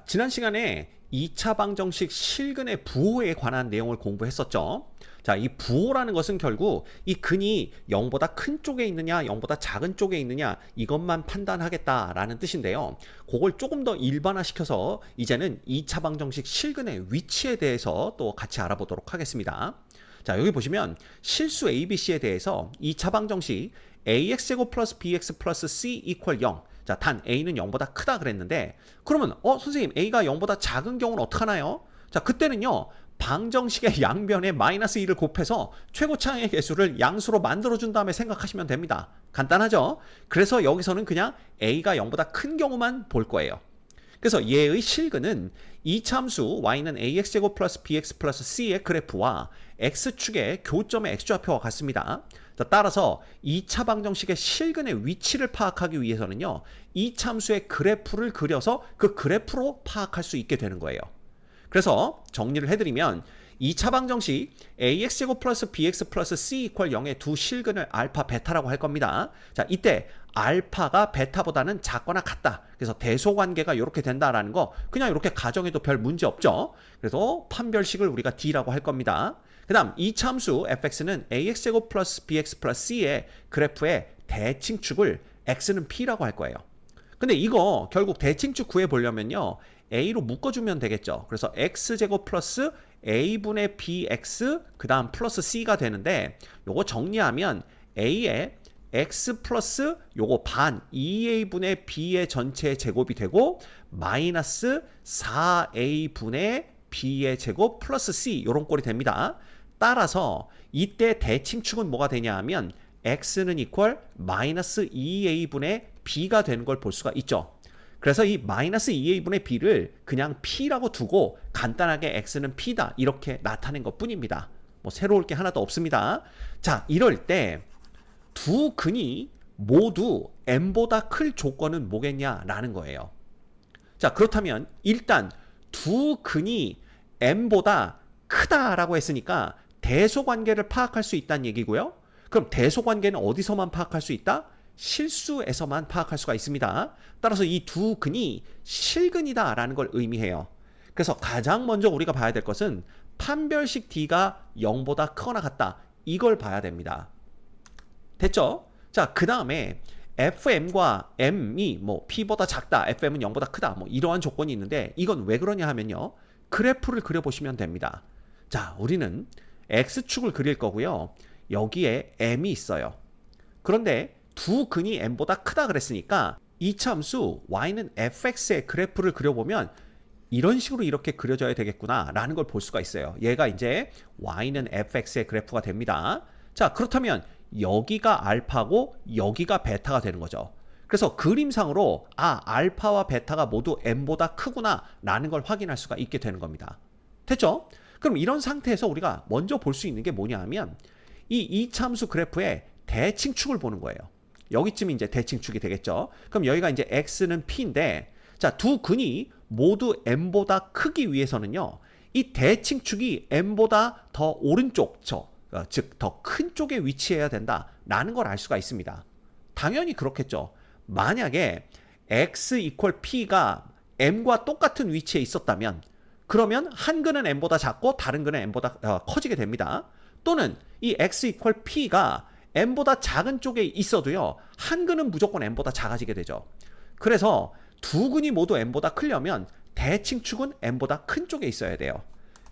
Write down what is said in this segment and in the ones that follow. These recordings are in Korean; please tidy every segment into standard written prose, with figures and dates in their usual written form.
지난 시간에 2차 방정식 실근의 부호에 관한 내용을 공부했었죠. 자, 이 부호라는 것은 결국 이 근이 0보다 큰 쪽에 있느냐 0보다 작은 쪽에 있느냐 이것만 판단하겠다라는 뜻인데요. 그걸 조금 더 일반화시켜서 이제는 2차 방정식 실근의 위치에 대해서 또 같이 알아보도록 하겠습니다. 자, 여기 보시면 실수 ABC에 대해서 2차 방정식 AX제곱 플러스 BX 플러스 C 이퀄 0. 자, 단 A는 0보다 크다 그랬는데 그러면 선생님 A가 0보다 작은 경우는 어떡하나요? 자, 그때는요. 방정식의 양변에 마이너스 2를 곱해서 최고차의 개수를 양수로 만들어준 다음에 생각하시면 됩니다. 간단하죠? 그래서 여기서는 그냥 A가 0보다 큰 경우만 볼 거예요. 그래서 얘의 실근은 이참수 y는 ax제곱 플러스 bx 플러스 c의 그래프와 x축의 교점의 x좌표와 같습니다. 자, 따라서 2차 방정식의 실근의 위치를 파악하기 위해서는요. 이 참수의 그래프를 그려서 그 그래프로 파악할 수 있게 되는 거예요. 그래서 정리를 해드리면 2차 방정식 ax제곱 플러스 bx 플러스 c 이퀄 0의 두 실근을 알파 베타라고 할 겁니다. 자, 이때 알파가 베타보다는 작거나 같다. 그래서 대소관계가 이렇게 된다라는 거 그냥 이렇게 가정해도 별 문제 없죠. 그래서 판별식을 우리가 D라고 할 겁니다. 그 다음 이 참수 fx는 ax제곱 플러스 bx 플러스 c의 그래프의 대칭축을 x는 p라고 할 거예요. 근데 이거 결국 대칭축 구해보려면요. a로 묶어주면 되겠죠. 그래서 x제곱 플러스 a분의 bx 그 다음 플러스 c가 되는데 요거 정리하면 a에 x 플러스 요거 반 2a분의 b의 전체 제곱이 되고 마이너스 4a분의 b의 제곱 플러스 c 요런 꼴이 됩니다. 따라서 이때 대칭축은 뭐가 되냐 하면 x는 이퀄 마이너스 2a분의 b가 되는 걸 볼 수가 있죠. 그래서 이 마이너스 2a분의 b를 그냥 p라고 두고 간단하게 x는 p다 이렇게 나타낸 것 뿐입니다. 뭐 새로울 게 하나도 없습니다. 자, 이럴 때 두 근이 모두 m보다 클 조건은 뭐겠냐라는 거예요. 자, 그렇다면 일단 두 근이 m보다 크다라고 했으니까 대소관계를 파악할 수 있다는 얘기고요. 그럼 대소관계는 어디서만 파악할 수 있다? 실수에서만 파악할 수가 있습니다. 따라서 이 두 근이 실근이다라는 걸 의미해요. 그래서 가장 먼저 우리가 봐야 될 것은 판별식 D가 0보다 크거나 같다. 이걸 봐야 됩니다. 됐죠? 자, 그 다음에 fm과 m이 뭐 p보다 작다, fm은 0보다 크다, 뭐 이러한 조건이 있는데 이건 왜 그러냐 하면요. 그래프를 그려보시면 됩니다. 자, 우리는 x축을 그릴 거고요. 여기에 m이 있어요. 그런데 두 근이 m보다 크다 그랬으니까 이 참수 y는 fx의 그래프를 그려보면 이런 식으로 이렇게 그려져야 되겠구나 라는 걸 볼 수가 있어요. 얘가 이제 y는 fx의 그래프가 됩니다. 자, 그렇다면 여기가 알파고 여기가 베타가 되는 거죠. 그래서 그림상으로 알파와 베타가 모두 m보다 크구나 라는 걸 확인할 수가 있게 되는 겁니다. 됐죠? 그럼 이런 상태에서 우리가 먼저 볼 수 있는 게 뭐냐 하면 이 이참수 그래프의 대칭축을 보는 거예요. 여기쯤이 이제 대칭축이 되겠죠. 그럼 여기가 이제 x는 p인데 자, 두 근이 모두 m보다 크기 위해서는요. 이 대칭축이 m보다 더 오른쪽 즉 더 큰 쪽에 위치해야 된다라는 걸 알 수가 있습니다. 당연히 그렇겠죠. 만약에 x 이퀄 p가 m과 똑같은 위치에 있었다면 그러면 한 근은 m보다 작고 다른 근은 m보다 커지게 됩니다. 또는 이 x 이퀄 p가 m보다 작은 쪽에 있어도요. 한 근은 무조건 m보다 작아지게 되죠. 그래서 두 근이 모두 m보다 크려면 대칭축은 m보다 큰 쪽에 있어야 돼요.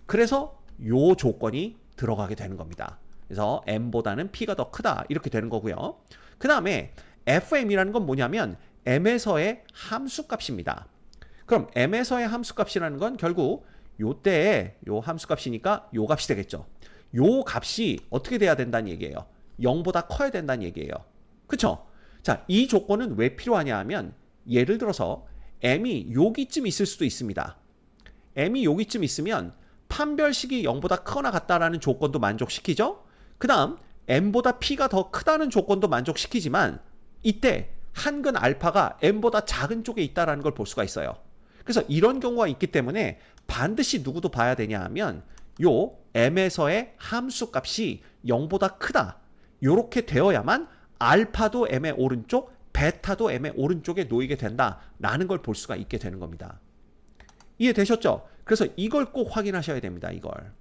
그래서 요 조건이 들어가게 되는 겁니다. 그래서 m보다는 p가 더 크다 이렇게 되는 거고요. 그 다음에 fm이라는 건 뭐냐면 m에서의 함수값입니다. 그럼 m에서의 함수값이라는 건 결국 요때의 요 함수값이니까 요 값이 되겠죠. 요 값이 어떻게 돼야 된다는 얘기예요. 0보다 커야 된다는 얘기예요. 그쵸? 자, 이 조건은 왜 필요하냐 하면 예를 들어서 m이 여기쯤 있을 수도 있습니다. m이 여기쯤 있으면 판별식이 0보다 크거나 같다라는 조건도 만족시키죠. 그 다음 m보다 p가 더 크다는 조건도 만족시키지만 이때 한근 알파가 m보다 작은 쪽에 있다는 걸 볼 수가 있어요. 그래서 이런 경우가 있기 때문에 반드시 누구도 봐야 되냐 하면 요 m에서의 함수값이 0보다 크다. 요렇게 되어야만 알파도 m의 오른쪽, 베타도 m의 오른쪽에 놓이게 된다라는 걸 볼 수가 있게 되는 겁니다. 이해되셨죠? 그래서 이걸 꼭 확인하셔야 됩니다. 이걸.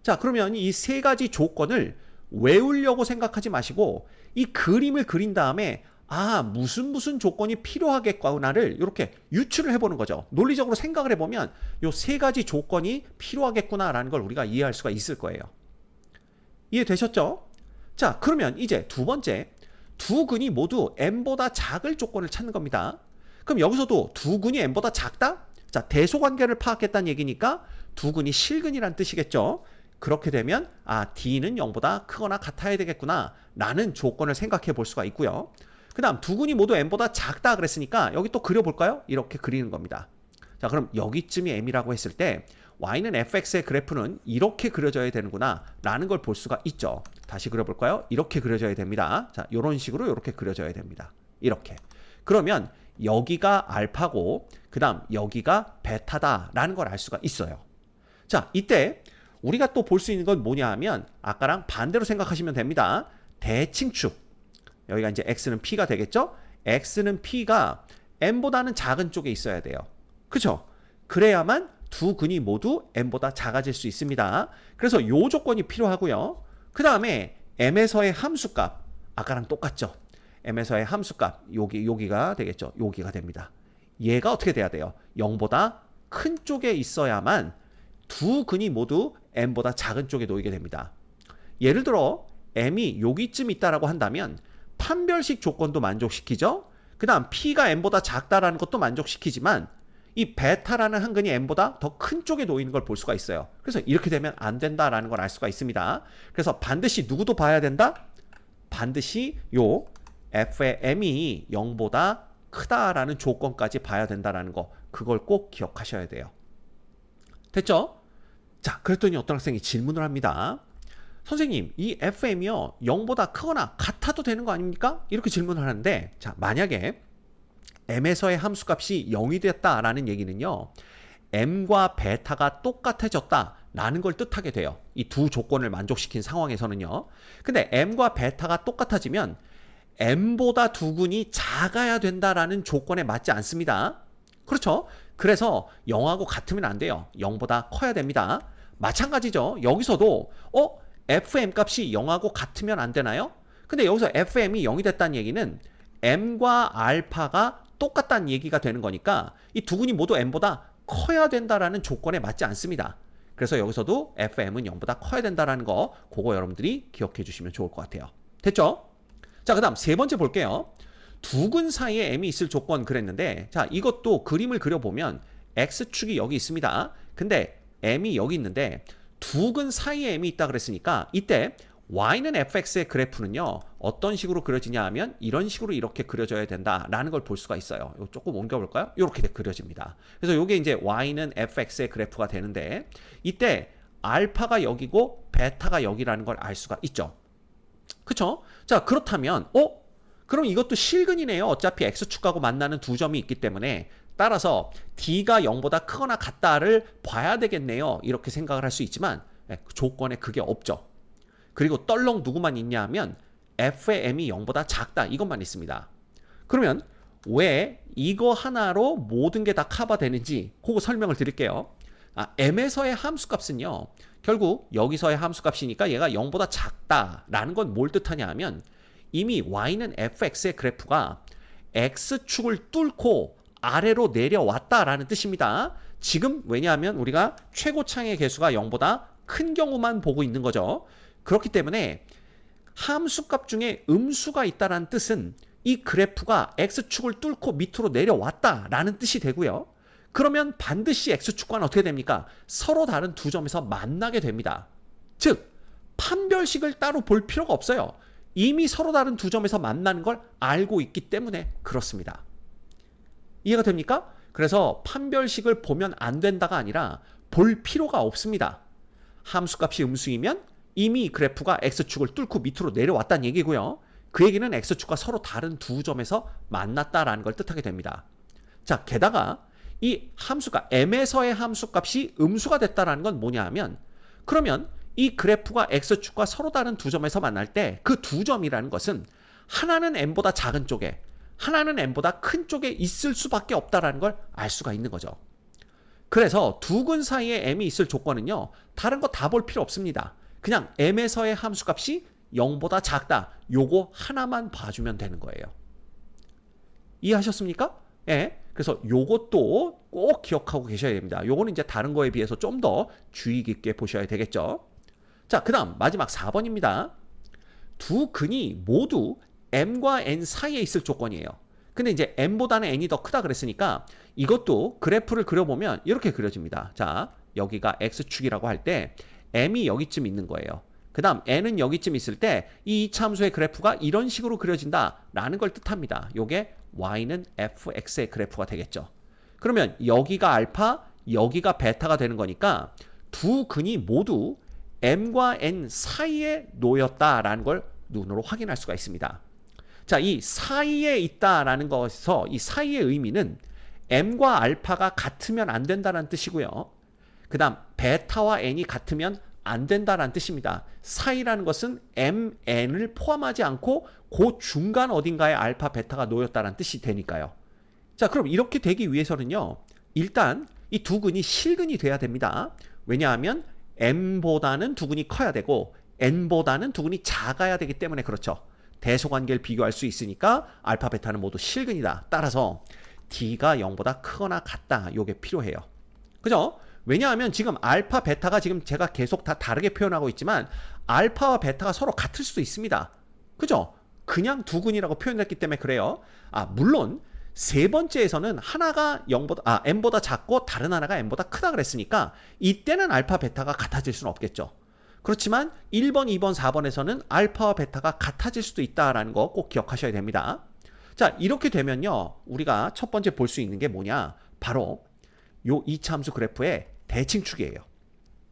자, 그러면 이 세 가지 조건을 외우려고 생각하지 마시고 이 그림을 그린 다음에 무슨 조건이 필요하겠구나를 이렇게 유추를 해보는 거죠. 논리적으로 생각을 해보면 이 세 가지 조건이 필요하겠구나라는 걸 우리가 이해할 수가 있을 거예요. 이해되셨죠? 자, 그러면 이제 두 번째, 두 근이 모두 m보다 작을 조건을 찾는 겁니다. 그럼 여기서도 두 근이 m보다 작다? 자, 대소관계를 파악했다는 얘기니까 두 근이 실근이란 뜻이겠죠. 그렇게 되면 D는 0보다 크거나 같아야 되겠구나 라는 조건을 생각해 볼 수가 있고요. 그 다음 두 근이 모두 m보다 작다 그랬으니까 여기 또 그려볼까요? 이렇게 그리는 겁니다. 자, 그럼 여기쯤이 m이라고 했을 때 y는 fx의 그래프는 이렇게 그려져야 되는구나 라는 걸 볼 수가 있죠. 다시 그려볼까요? 이렇게 그려져야 됩니다. 자, 이런 식으로 이렇게 그려져야 됩니다. 이렇게. 그러면 여기가 알파고 그 다음 여기가 베타다 라는 걸 알 수가 있어요. 자, 이때 우리가 또 볼 수 있는 건 뭐냐 하면 아까랑 반대로 생각하시면 됩니다. 대칭축. 여기가 이제 x는 p가 되겠죠? x는 p가 m보다는 작은 쪽에 있어야 돼요. 그쵸? 그래야만 두 근이 모두 m보다 작아질 수 있습니다. 그래서 요 조건이 필요하고요. 그 다음에 m에서의 함수값 아까랑 똑같죠? m에서의 함수값 여기가 되겠죠? 여기가 됩니다. 얘가 어떻게 돼야 돼요? 0보다 큰 쪽에 있어야만 두 근이 모두 m보다 작은 쪽에 놓이게 됩니다. 예를 들어 m이 여기쯤 있다라고 한다면 판별식 조건도 만족시키죠? 그 다음 p가 m보다 작다라는 것도 만족시키지만 이 베타라는 한 근이 m보다 더 큰 쪽에 놓이는 걸 볼 수가 있어요. 그래서 이렇게 되면 안 된다라는 걸 알 수가 있습니다. 그래서 반드시 누구도 봐야 된다? 반드시 요 f의 m이 0보다 크다라는 조건까지 봐야 된다라는 거, 그걸 꼭 기억하셔야 돼요. 됐죠? 자, 그랬더니 어떤 학생이 질문을 합니다. 선생님, 이 fm이요 0보다 크거나 같아도 되는 거 아닙니까? 이렇게 질문을 하는데, 자, 만약에 m에서의 함수값이 0이 됐다라는 얘기는요, m과 베타가 똑같아졌다라는 걸 뜻하게 돼요. 이 두 조건을 만족시킨 상황에서는요. 근데 m과 베타가 똑같아지면 m보다 두 근이 작아야 된다라는 조건에 맞지 않습니다. 그렇죠? 그래서 0하고 같으면 안 돼요. 0보다 커야 됩니다. 마찬가지죠. 여기서도 fm 값이 0하고 같으면 안 되나요? 근데 여기서 fm이 0이 됐다는 얘기는 m과 알파가 똑같다는 얘기가 되는 거니까 이 두 근이 모두 m보다 커야 된다라는 조건에 맞지 않습니다. 그래서 여기서도 fm은 0보다 커야 된다라는 거, 그거 여러분들이 기억해 주시면 좋을 것 같아요. 됐죠? 자, 그 다음 세 번째 볼게요. 두 근 사이에 m이 있을 조건 그랬는데, 자, 이것도 그림을 그려보면 x축이 여기 있습니다. 근데 m이 여기 있는데 두 근 사이에 m이 있다 그랬으니까 이때 y는 fx의 그래프는요 어떤 식으로 그려지냐 하면 이런 식으로 이렇게 그려져야 된다라는 걸 볼 수가 있어요. 이거 조금 옮겨볼까요? 이렇게 그려집니다. 그래서 이게 이제 y는 fx의 그래프가 되는데 이때 알파가 여기고 베타가 여기라는 걸 알 수가 있죠. 그쵸? 자, 그렇다면 그럼 이것도 실근이네요. 어차피 x축하고 만나는 두 점이 있기 때문에 따라서 d가 0보다 크거나 같다를 봐야 되겠네요. 이렇게 생각을 할 수 있지만 조건에 그게 없죠. 그리고 떨렁 누구만 있냐 하면 f의 m이 0보다 작다 이것만 있습니다. 그러면 왜 이거 하나로 모든 게 다 커버되는지 그거 설명을 드릴게요. m에서의 함수값은요 결국 여기서의 함수값이니까 얘가 0보다 작다라는 건 뭘 뜻하냐 하면 이미 y는 fx의 그래프가 x축을 뚫고 아래로 내려왔다라는 뜻입니다. 지금 왜냐하면 우리가 최고창의 개수가 0보다 큰 경우만 보고 있는 거죠. 그렇기 때문에 함수값 중에 음수가 있다는 뜻은 이 그래프가 x축을 뚫고 밑으로 내려왔다라는 뜻이 되고요. 그러면 반드시 x축과는 어떻게 됩니까? 서로 다른 두 점에서 만나게 됩니다. 즉 판별식을 따로 볼 필요가 없어요. 이미 서로 다른 두 점에서 만나는 걸 알고 있기 때문에 그렇습니다. 이해가 됩니까? 그래서 판별식을 보면 안 된다가 아니라 볼 필요가 없습니다. 함수값이 음수이면 이미 그래프가 x축을 뚫고 밑으로 내려왔다는 얘기고요. 그 얘기는 x축과 서로 다른 두 점에서 만났다라는 걸 뜻하게 됩니다. 자, 게다가 이 함수가 m에서의 함수값이 음수가 됐다라는 건 뭐냐 하면 그러면 이 그래프가 x축과 서로 다른 두 점에서 만날 때 그 두 점이라는 것은 하나는 m보다 작은 쪽에 하나는 m보다 큰 쪽에 있을 수밖에 없다라는 걸 알 수가 있는 거죠. 그래서 두 근 사이에 m이 있을 조건은요. 다른 거 다 볼 필요 없습니다. 그냥 m에서의 함수값이 0보다 작다. 요거 하나만 봐주면 되는 거예요. 이해하셨습니까? 예. 그래서 요것도 꼭 기억하고 계셔야 됩니다. 요거는 이제 다른 거에 비해서 좀 더 주의 깊게 보셔야 되겠죠. 자, 그 다음 마지막 4번입니다. 두 근이 모두 m과 n 사이에 있을 조건이에요. 근데 이제 m보다는 n이 더 크다 그랬으니까 이것도 그래프를 그려보면 이렇게 그려집니다. 자, 여기가 x축이라고 할 때 m이 여기쯤 있는 거예요. 그 다음 n은 여기쯤 있을 때 이 이차함수의 그래프가 이런 식으로 그려진다라는 걸 뜻합니다. 요게 y는 fx의 그래프가 되겠죠. 그러면 여기가 알파, 여기가 베타가 되는 거니까 두 근이 모두 m과 n 사이에 놓였다라는 걸 눈으로 확인할 수가 있습니다. 자, 이 사이에 있다라는 것에서 이 사이의 의미는 m과 알파가 같으면 안 된다는 뜻이고요. 그 다음 베타와 n이 같으면 안 된다는 뜻입니다. 사이라는 것은 m, n을 포함하지 않고 그 중간 어딘가에 알파, 베타가 놓였다는 뜻이 되니까요. 자, 그럼 이렇게 되기 위해서는요. 일단 이 두 근이 실근이 돼야 됩니다. 왜냐하면 m보다는 두 근이 커야 되고 n보다는 두 근이 작아야 되기 때문에 그렇죠. 대소관계를 비교할 수 있으니까 알파, 베타는 모두 실근이다. 따라서 d가 0보다 크거나 같다. 요게 필요해요. 그죠? 왜냐하면 지금 알파, 베타가 지금 제가 계속 다 다르게 표현하고 있지만 알파와 베타가 서로 같을 수도 있습니다. 그죠? 그냥 두 근이라고 표현했기 때문에 그래요. 물론 세 번째에서는 하나가 m보다 작고 다른 하나가 m보다 크다 그랬으니까 이때는 알파, 베타가 같아질 수는 없겠죠. 그렇지만 1번, 2번, 4번에서는 알파와 베타가 같아질 수도 있다라는 거 꼭 기억하셔야 됩니다. 자, 이렇게 되면요. 우리가 첫 번째 볼 수 있는 게 뭐냐? 바로 요 이차함수 그래프의 대칭축이에요.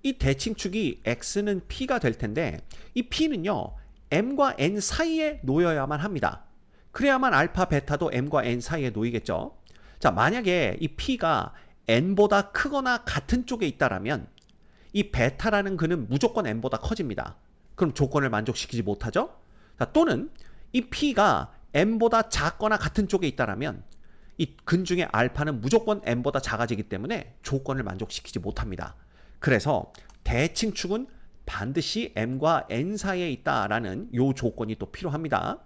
이 대칭축이 x는 p가 될 텐데 이 p는요. m과 n 사이에 놓여야만 합니다. 그래야만 알파, 베타도 m과 n 사이에 놓이겠죠. 자, 만약에 이 p가 n보다 크거나 같은 쪽에 있다라면 이 베타라는 근은 무조건 n보다 커집니다. 그럼 조건을 만족시키지 못하죠. 자, 또는 이 p가 n보다 작거나 같은 쪽에 있다라면 이 근 중에 알파는 무조건 n보다 작아지기 때문에 조건을 만족시키지 못합니다. 그래서 대칭축은 반드시 m과 n 사이에 있다라는 요 조건이 또 필요합니다.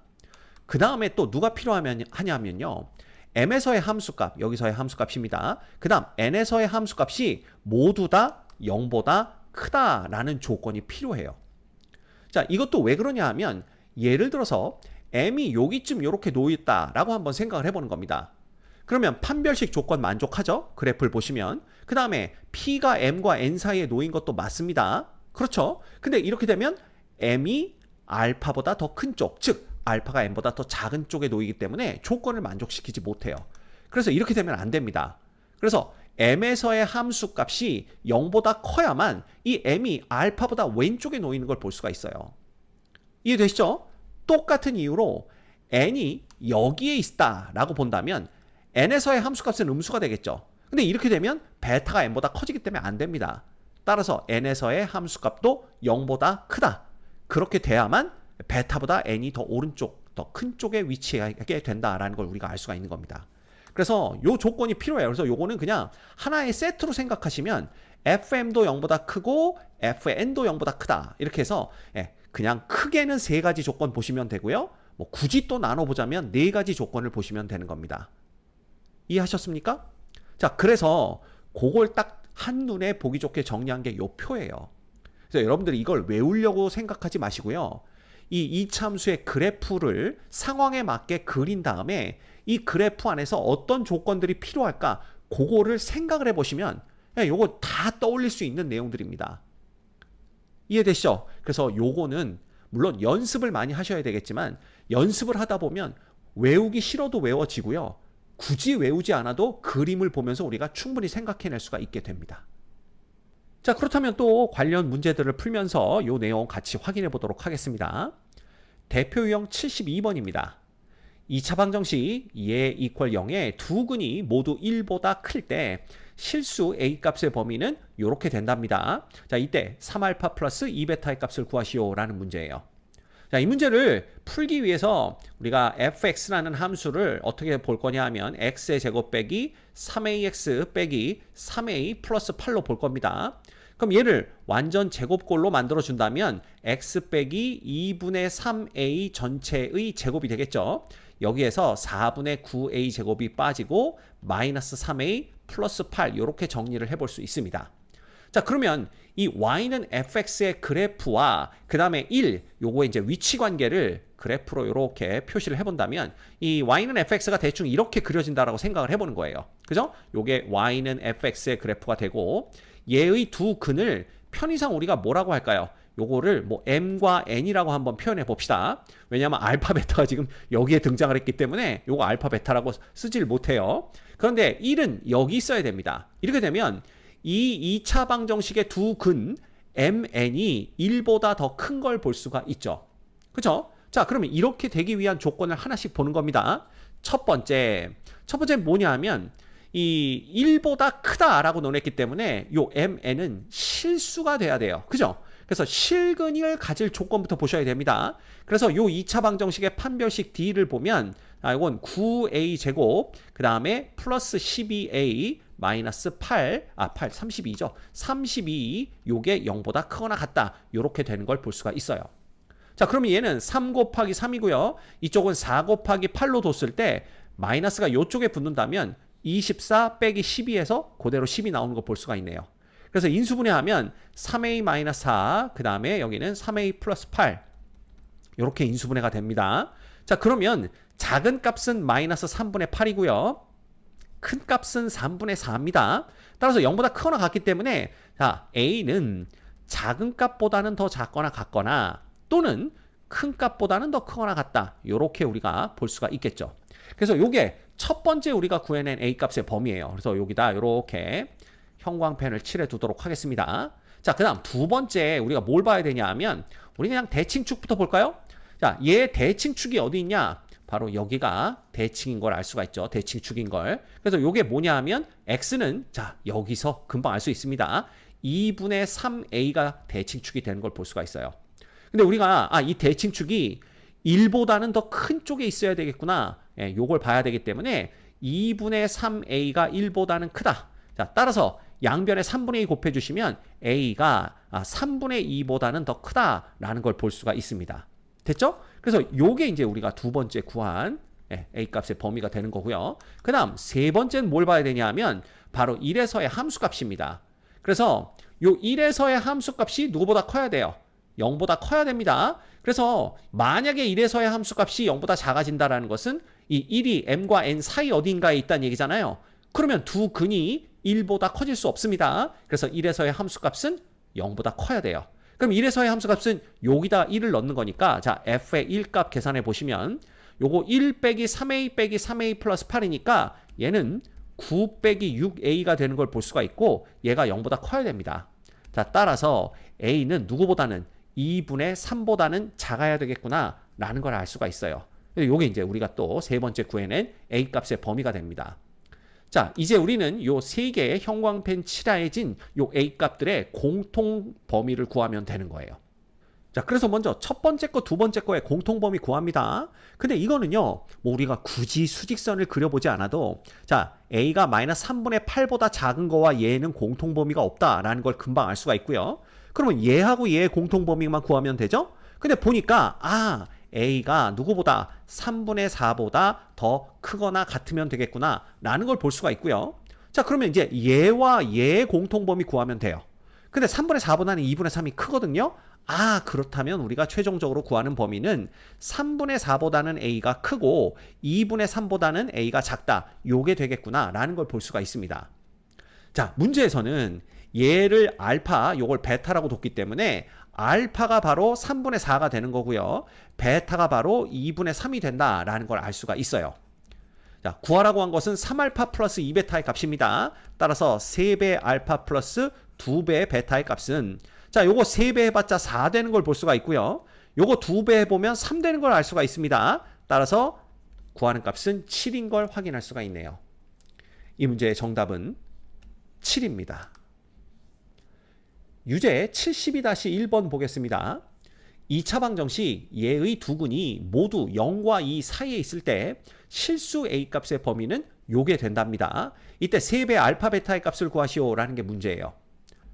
그 다음에 또 누가 필요하냐면요. m에서의 함수값, 여기서의 함수값입니다. 그 다음 n에서의 함수값이 모두 다 0보다 크다라는 조건이 필요해요. 자, 이것도 왜 그러냐 하면 예를 들어서 m이 여기쯤 이렇게 놓였다라고 한번 생각을 해보는 겁니다. 그러면 판별식 조건 만족하죠? 그래프를 보시면. 그 다음에 p가 m과 n 사이에 놓인 것도 맞습니다. 그렇죠? 근데 이렇게 되면 m이 알파보다 더 큰 쪽, 즉 알파가 n보다 더 작은 쪽에 놓이기 때문에 조건을 만족시키지 못해요. 그래서 이렇게 되면 안 됩니다. 그래서 m에서의 함수값이 0보다 커야만 이 m이 알파보다 왼쪽에 놓이는 걸 볼 수가 있어요. 이해되시죠? 똑같은 이유로 n이 여기에 있다라고 본다면 n에서의 함수값은 음수가 되겠죠. 근데 이렇게 되면 베타가 n보다 커지기 때문에 안 됩니다. 따라서 n에서의 함수값도 0보다 크다. 그렇게 돼야만 베타보다 n이 더 오른쪽, 더 큰 쪽에 위치하게 된다라는 걸 우리가 알 수가 있는 겁니다. 그래서 요 조건이 필요해요. 그래서 요거는 그냥 하나의 세트로 생각하시면 fm도 0보다 크고 fn도 0보다 크다. 이렇게 해서 그냥 크게는 세 가지 조건 보시면 되고요. 뭐 굳이 또 나눠보자면 네 가지 조건을 보시면 되는 겁니다. 이해하셨습니까? 자, 그래서 그걸 딱 한눈에 보기 좋게 정리한 게 요 표예요. 그래서 여러분들이 이걸 외우려고 생각하지 마시고요. 이 이차함수의 그래프를 상황에 맞게 그린 다음에 이 그래프 안에서 어떤 조건들이 필요할까 그거를 생각을 해보시면 요거 다 떠올릴 수 있는 내용들입니다. 이해되시죠? 그래서 요거는 물론 연습을 많이 하셔야 되겠지만 연습을 하다 보면 외우기 싫어도 외워지고요. 굳이 외우지 않아도 그림을 보면서 우리가 충분히 생각해낼 수가 있게 됩니다. 자, 그렇다면 또 관련 문제들을 풀면서 이 내용 같이 확인해 보도록 하겠습니다. 대표 유형 72번입니다. 2차 방정식 얘 이퀄 0에 두 근이 모두 1보다 클 때 실수 a 값의 범위는 이렇게 된답니다. 자, 이때 3알파 플러스 2베타의 값을 구하시오 라는 문제예요. 자, 이 문제를 풀기 위해서 우리가 fx라는 함수를 어떻게 볼 거냐 하면 x의 제곱 빼기 3ax 빼기 3a 플러스 8로 볼 겁니다. 그럼 얘를 완전 제곱꼴로 만들어 준다면 x 빼기 2분의 3a 전체의 제곱이 되겠죠. 여기에서 4분의 9a 제곱이 빠지고 마이너스 3a 플러스 8 이렇게 정리를 해볼 수 있습니다. 자, 그러면 이 y는 fx의 그래프와 그 다음에 1 요거의 이제 위치 관계를 그래프로 이렇게 표시를 해본다면 이 y는 fx가 대충 이렇게 그려진다라고 생각을 해보는 거예요. 그죠? 요게 y는 fx의 그래프가 되고 얘의 두 근을 편의상 우리가 뭐라고 할까요? 요거를 뭐 m과 n이라고 한번 표현해 봅시다. 왜냐하면 알파 베타가 지금 여기에 등장을 했기 때문에 요거 알파 베타라고 쓰질 못해요. 그런데 1은 여기 있어야 됩니다. 이렇게 되면 이 2차 방정식의 두 근 mn이 1보다 더 큰 걸 볼 수가 있죠. 그죠? 자, 그러면 이렇게 되기 위한 조건을 하나씩 보는 겁니다. 첫 번째는 뭐냐 하면 이 1보다 크다라고 논했기 때문에 요 mn은 실수가 돼야 돼요. 그죠? 그래서 실근을 가질 조건부터 보셔야 됩니다. 그래서 요 2차 방정식의 판별식 D를 보면 이건 9a 제곱 그 다음에 플러스 12a 마이너스 32죠. 32 요게 0보다 크거나 같다. 요렇게 되는 걸 볼 수가 있어요. 자, 그러면 얘는 3 곱하기 3이고요. 이쪽은 4 곱하기 8로 뒀을 때 마이너스가 요쪽에 붙는다면 24 빼기 12에서 그대로 10이 나오는 거 볼 수가 있네요. 그래서 인수분해하면 3a 마이너스 4, 그 다음에 여기는 3a 플러스 8 이렇게 인수분해가 됩니다. 자, 그러면 작은 값은 마이너스 3분의 8이고요. 큰 값은 3분의 4입니다. 따라서 0보다 크거나 같기 때문에 자, a는 작은 값보다는 더 작거나 같거나 또는 큰 값보다는 더 크거나 같다. 이렇게 우리가 볼 수가 있겠죠. 그래서 이게 첫 번째 우리가 구해낸 a 값의 범위예요. 그래서 여기다 이렇게 형광펜을 칠해 두도록 하겠습니다. 자, 그 다음 두 번째 우리가 뭘 봐야 되냐 하면 우리 그냥 대칭축부터 볼까요? 자, 얘 대칭축이 어디 있냐? 바로 여기가 대칭인 걸 알 수가 있죠. 대칭축인 걸. 그래서 요게 뭐냐 하면 x는 자, 여기서 금방 알 수 있습니다. 2분의 3a가 대칭축이 되는 걸 볼 수가 있어요. 근데 우리가 이 대칭축이 1보다는 더 큰 쪽에 있어야 되겠구나. 예, 요걸 봐야 되기 때문에 2분의 3a가 1보다는 크다. 자, 따라서 양변에 3분의 2 곱해주시면 a가 3분의 2보다는 더 크다라는 걸 볼 수가 있습니다. 됐죠? 그래서 요게 이제 우리가 두 번째 구한 a 값의 범위가 되는 거고요. 그 다음 세 번째는 뭘 봐야 되냐 하면 바로 1에서의 함수값입니다. 그래서 요 1에서의 함수값이 누구보다 커야 돼요. 0보다 커야 됩니다. 그래서 만약에 1에서의 함수값이 0보다 작아진다는 것은 이 1이 m과 n 사이 어딘가에 있다는 얘기잖아요. 그러면 두 근이 1보다 커질 수 없습니다. 그래서 1에서의 함수값은 0보다 커야 돼요. 그럼 1에서의 함수값은 여기다 1을 넣는 거니까 자, f의 1값 계산해 보시면 요거 1 빼기 3a 빼기 3a 플러스 8이니까 얘는 9 빼기 6a가 되는 걸 볼 수가 있고 얘가 0보다 커야 됩니다. 자, 따라서 a는 누구보다는 2분의 3보다는 작아야 되겠구나 라는 걸 알 수가 있어요. 요게 이제 우리가 또 세 번째 구해낸 a 값의 범위가 됩니다. 자, 이제 우리는 요 세 개의 형광펜 칠하해진 요 a 값들의 공통 범위를 구하면 되는 거예요. 자, 그래서 먼저 첫 번째 거, 두 번째 거의 공통 범위 구합니다. 근데 이거는요, 뭐 우리가 굳이 수직선을 그려보지 않아도 자, a가 마이너스 3분의 8보다 작은 거와 얘는 공통 범위가 없다라는 걸 금방 알 수가 있고요. 그러면 얘하고 얘의 공통 범위만 구하면 되죠? 근데 보니까 a가 누구보다 3분의 4보다 더 크거나 같으면 되겠구나 라는 걸 볼 수가 있고요. 자, 그러면 이제 얘와 얘의 공통 범위 구하면 돼요. 근데 3분의 4보다는 2분의 3이 크거든요. 그렇다면 우리가 최종적으로 구하는 범위는 3분의 4보다는 a가 크고 2분의 3보다는 a가 작다. 요게 되겠구나 라는 걸 볼 수가 있습니다. 자, 문제에서는 얘를 알파, 요걸 베타라고 뒀기 때문에 알파가 바로 3분의 4가 되는 거고요. 베타가 바로 2분의 3이 된다라는 걸 알 수가 있어요. 자, 구하라고 한 것은 3알파 플러스 2베타의 값입니다. 따라서 3배 알파 플러스 2배 베타의 값은 자, 요거 3배 해봤자 4 되는 걸 볼 수가 있고요. 요거 2배 해보면 3 되는 걸 알 수가 있습니다. 따라서 구하는 값은 7인 걸 확인할 수가 있네요. 이 문제의 정답은 7입니다. 유제 72-1번 보겠습니다. 2차 방정식 얘의 두 근이 모두 0과 2 사이에 있을 때 실수 A 값의 범위는 요게 된답니다. 이때 3배 알파 베타의 값을 구하시오라는 게 문제예요.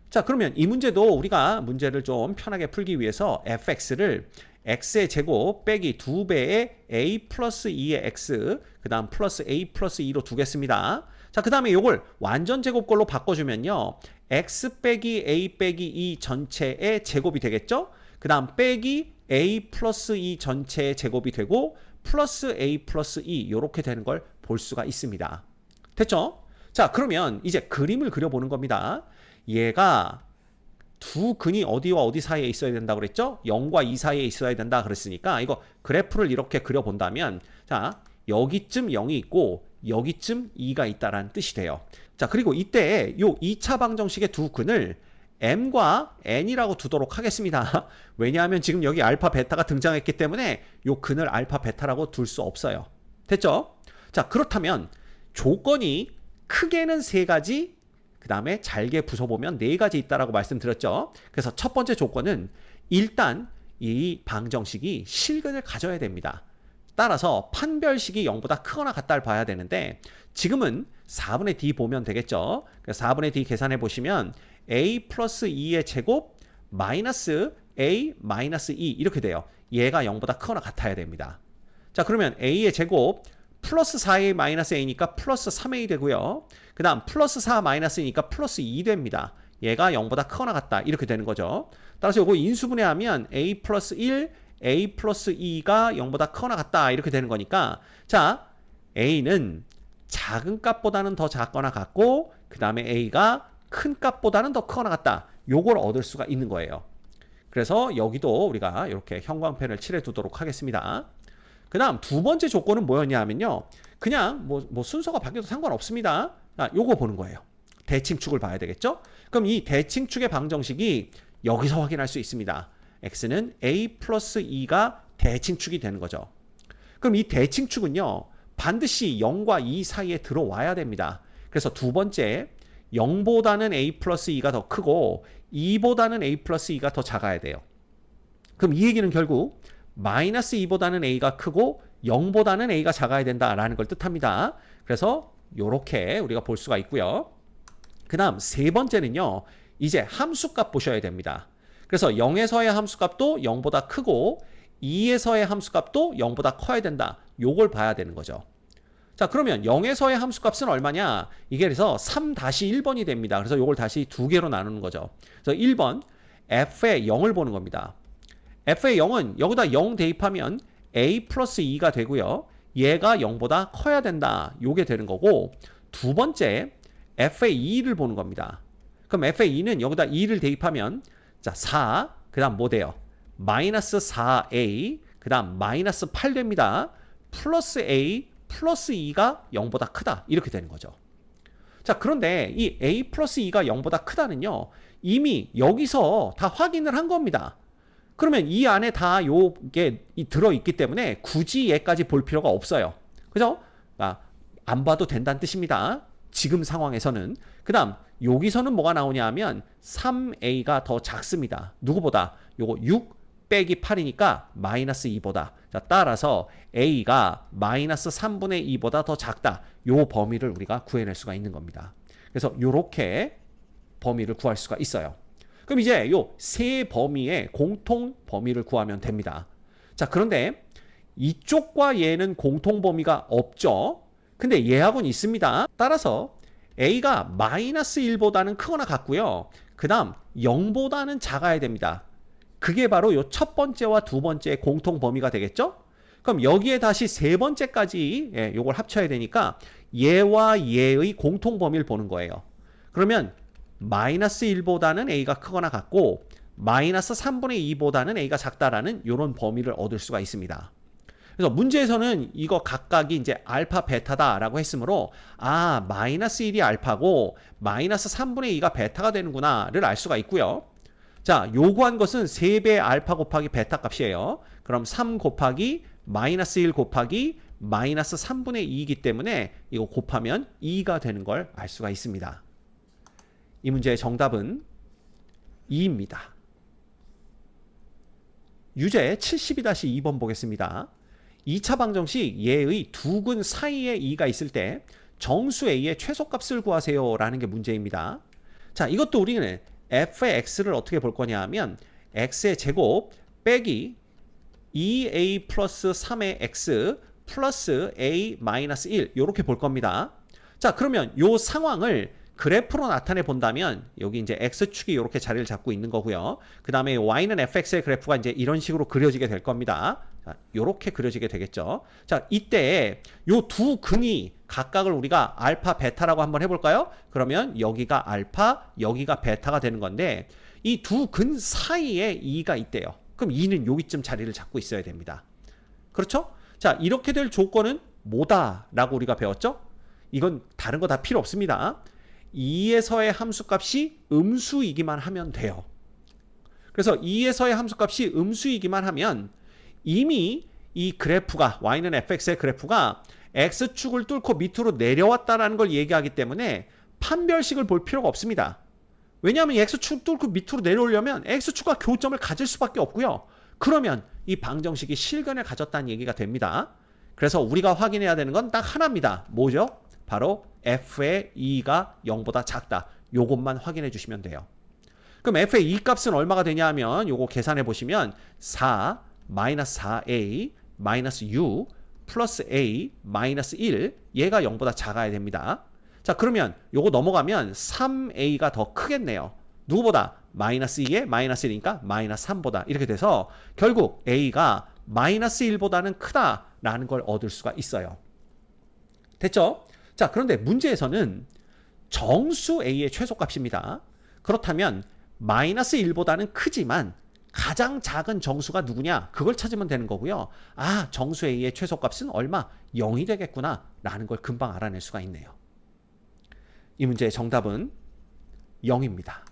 자, 그러면 이 문제도 우리가 문제를 좀 편하게 풀기 위해서 fx를 x의 제곱 빼기 2배의 a 플러스 2의 x 그 다음 플러스 a 플러스 2로 두겠습니다. 자, 그 다음에 이걸 완전 제곱꼴로 바꿔주면요. x 빼기 a 빼기 2 전체의 제곱이 되겠죠? 그 다음 빼기 a 플러스 2 전체의 제곱이 되고 플러스 a 플러스 2 이렇게 되는 걸 볼 수가 있습니다. 됐죠? 자, 그러면 이제 그림을 그려보는 겁니다. 얘가 두 근이 어디와 어디 사이에 있어야 된다고 그랬죠? 0과 2 사이에 있어야 된다 그랬으니까 이거 그래프를 이렇게 그려본다면 자, 여기쯤 0이 있고 여기쯤 2가 있다라는 뜻이 돼요. 자, 그리고 이때 요 2차 방정식의 두 근을 m과 n이라고 두도록 하겠습니다. 왜냐하면 지금 여기 알파 베타가 등장했기 때문에 요 근을 알파 베타라고 둘 수 없어요. 됐죠? 자, 그렇다면 조건이 크게는 3가지 그 다음에 잘게 부숴보면 4가지 있다라고 말씀드렸죠. 그래서 첫 번째 조건은 일단 이 방정식이 실근을 가져야 됩니다. 따라서 판별식이 0보다 크거나 같다를 봐야 되는데 지금은 4분의 d 보면 되겠죠. 그래서 4분의 d 계산해 보시면 a 플러스 2의 제곱 마이너스 a 마이너스 2 이렇게 돼요. 얘가 0보다 크거나 같아야 됩니다. 자, 그러면 a의 제곱 플러스 4a 마이너스 a니까 플러스 3a 되고요. 그 다음 플러스 4 마이너스니까 플러스 2 됩니다. 얘가 0보다 크거나 같다 이렇게 되는 거죠. 따라서 이거 인수분해하면 a 플러스 1, a 플러스 2가 0보다 크거나 같다 이렇게 되는 거니까 자, a는 작은 값보다는 더 작거나 같고 그 다음에 a가 큰 값보다는 더 크거나 같다. 요걸 얻을 수가 있는 거예요. 그래서 여기도 우리가 이렇게 형광펜을 칠해 두도록 하겠습니다. 그 다음 두 번째 조건은 뭐였냐 하면요. 그냥 뭐 순서가 바뀌어도 상관없습니다. 요거 보는 거예요. 대칭축을 봐야 되겠죠? 그럼 이 대칭축의 방정식이 여기서 확인할 수 있습니다. x는 a 플러스 2가 대칭축이 되는 거죠. 그럼 이 대칭축은요. 반드시 0과 2 사이에 들어와야 됩니다. 그래서 두 번째 0보다는 a 플러스 2가 더 크고 2보다는 a 플러스 2가 더 작아야 돼요. 그럼 이 얘기는 결국 마이너스 2보다는 a가 크고 0보다는 a가 작아야 된다라는 걸 뜻합니다. 그래서 이렇게 우리가 볼 수가 있고요. 그 다음 세 번째는요. 이제 함수값 보셔야 됩니다. 그래서 0에서의 함수값도 0보다 크고 2에서의 함수값도 0보다 커야 된다. 요걸 봐야 되는 거죠. 자, 그러면 0에서의 함수값은 얼마냐? 이게 그래서 3-1번이 됩니다. 그래서 요걸 다시 두 개로 나누는 거죠. 그래서 1번 f의 0을 보는 겁니다. f의 0은 여기다 0 대입하면 a 플러스 2가 되고요. 얘가 0보다 커야 된다. 요게 되는 거고 두 번째 f의 2를 보는 겁니다. 그럼 f의 2는 여기다 2를 대입하면 자, 4, 그 다음 뭐 돼요? 마이너스 4a, 그 다음 마이너스 8 됩니다. 플러스 a, 플러스 2가 0보다 크다. 이렇게 되는 거죠. 자, 그런데 이 a 플러스 2가 0보다 크다는요. 이미 여기서 다 확인을 한 겁니다. 그러면 이 안에 다 요게 들어있기 때문에 굳이 얘까지 볼 필요가 없어요. 그죠? 안 봐도 된다는 뜻입니다. 지금 상황에서는. 그 다음 여기서는 뭐가 나오냐 하면 3a가 더 작습니다. 누구보다? 요거 6 빼기 8이니까 마이너스 2보다. 자, 따라서 a가 마이너스 3분의 2보다 더 작다. 요 범위를 우리가 구해낼 수가 있는 겁니다. 그래서 요렇게 범위를 구할 수가 있어요. 그럼 이제 요 세 범위의 공통 범위를 구하면 됩니다. 자, 그런데 이쪽과 얘는 공통 범위가 없죠. 근데 얘하고는 있습니다. 따라서 a가 마이너스 1보다는 크거나 같고요. 그 다음 0보다는 작아야 됩니다. 그게 바로 요 첫 번째와 두 번째의 공통 범위가 되겠죠? 그럼 여기에 다시 세 번째까지 요걸 합쳐야 되니까 얘와 얘의 공통 범위를 보는 거예요. 그러면 마이너스 1보다는 a가 크거나 같고 마이너스 3분의 2보다는 a가 작다라는 이런 범위를 얻을 수가 있습니다. 그래서 문제에서는 이거 각각이 이제 알파 베타다라고 했으므로 마이너스 1이 알파고 마이너스 3분의 2가 베타가 되는구나를 알 수가 있고요. 자, 요구한 것은 3배 알파 곱하기 베타 값이에요. 그럼 3 곱하기 마이너스 1 곱하기 마이너스 3분의 2이기 때문에 이거 곱하면 2가 되는 걸 알 수가 있습니다. 이 문제의 정답은 2입니다. 유제 72-2번 보겠습니다. 2차 방정식 얘의 두 근 사이에 2가 있을 때 정수 A의 최소값을 구하세요 라는 게 문제입니다. 자, 이것도 우리는 f의 x를 어떻게 볼 거냐 하면 x의 제곱 빼기 2a 플러스 3의 x 플러스 a 마이너스 1 이렇게 볼 겁니다. 자, 그러면 요 상황을 그래프로 나타내 본다면 여기 이제 x축이 이렇게 자리를 잡고 있는 거고요. 그 다음에 y는 fx의 그래프가 이제 이런 식으로 그려지게 될 겁니다. 자, 이렇게 그려지게 되겠죠. 자, 이때 요 두 근이 각각을 우리가 알파, 베타라고 한번 해볼까요? 그러면 여기가 알파, 여기가 베타가 되는 건데 이 두 근 사이에 2가 있대요. 그럼 2는 여기쯤 자리를 잡고 있어야 됩니다. 그렇죠? 자, 이렇게 될 조건은 뭐다? 라고 우리가 배웠죠? 이건 다른 거 다 필요 없습니다. 2에서의 함수값이 음수이기만 하면 돼요. 그래서 2에서의 함수값이 음수이기만 하면 이미 이 그래프가 y는 fx의 그래프가 x축을 뚫고 밑으로 내려왔다는 걸 얘기하기 때문에 판별식을 볼 필요가 없습니다. 왜냐하면 x축 뚫고 밑으로 내려오려면 x축과 교점을 가질 수밖에 없고요. 그러면 이 방정식이 실근을 가졌다는 얘기가 됩니다. 그래서 우리가 확인해야 되는 건 딱 하나입니다. 뭐죠? 바로 f의 2가 0보다 작다. 요것만 확인해 주시면 돼요. 그럼 f의 2 값은 얼마가 되냐 하면 요거 계산해 보시면 4 마이너스 4a 마이너스 6 플러스 a 마이너스 1 얘가 0보다 작아야 됩니다. 자, 그러면 요거 넘어가면 3a가 더 크겠네요. 누구보다? 마이너스 2에 마이너스 1이니까 마이너스 3보다 이렇게 돼서 결국 a가 마이너스 1보다는 크다라는 걸 얻을 수가 있어요. 됐죠? 자, 그런데 문제에서는 정수 a의 최소값입니다. 그렇다면 마이너스 1보다는 크지만 가장 작은 정수가 누구냐? 그걸 찾으면 되는 거고요. 아, 정수 a의 최소값은 얼마? 0이 되겠구나 라는 걸 금방 알아낼 수가 있네요. 이 문제의 정답은 0입니다.